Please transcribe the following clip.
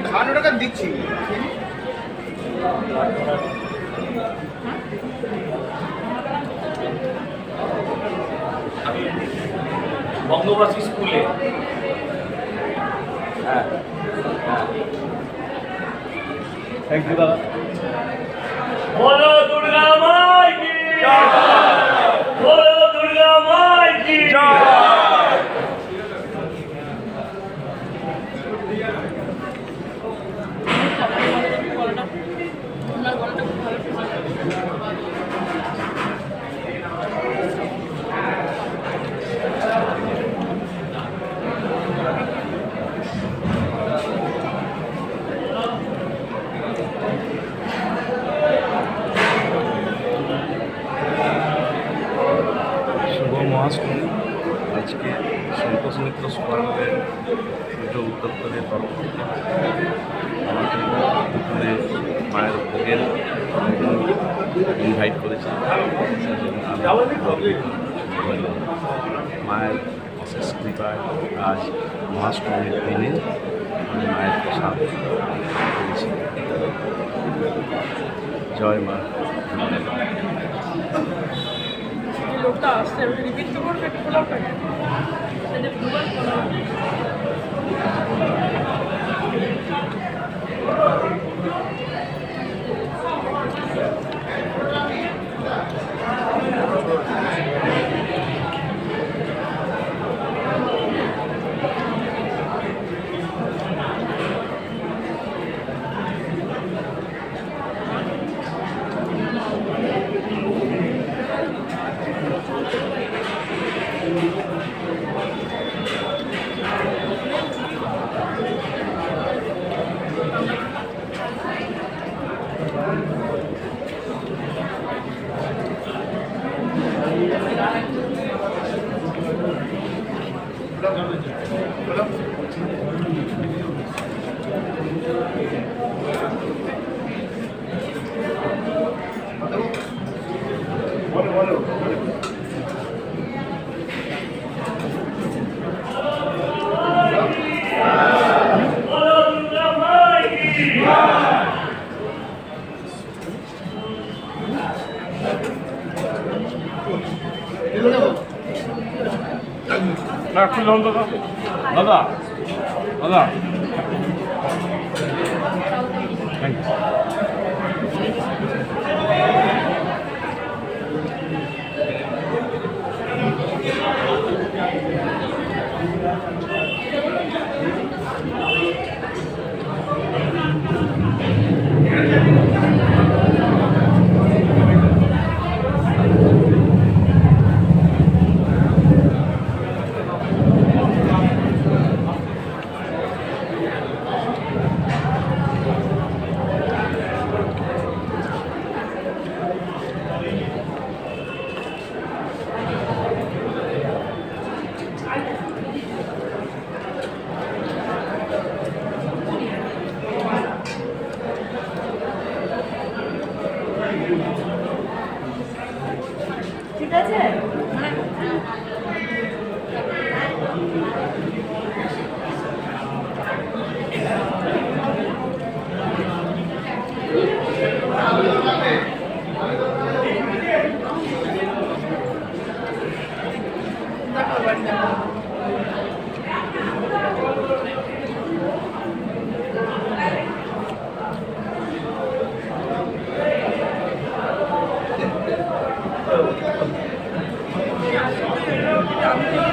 খাওয়ানো টাকা দিচ্ছি। বঙ্গবাসী স্কুলে থ্যাংক ইউ দাদা। বলো দুর্গা মাই কি বলো দুর্গা মাই কি মহাষ্টমী আজকে সন্তোষ মিত্র সুপারদের পুজো উদ্যোক্তাদের তরফ থেকে আমাকে দুপুরে মায়ের ভোগের ইনভাইট করেছে। মায়ের অশেষ কৃপায় আজ মহাষ্টমীর দিনে আমি মায়ের প্রসাদ করেছি। জয় মা। লোকটা আসছে রিপিট তো করবে দাদা দাদা দাদা থ্যাংক ইউ। ঠিক আছে আমি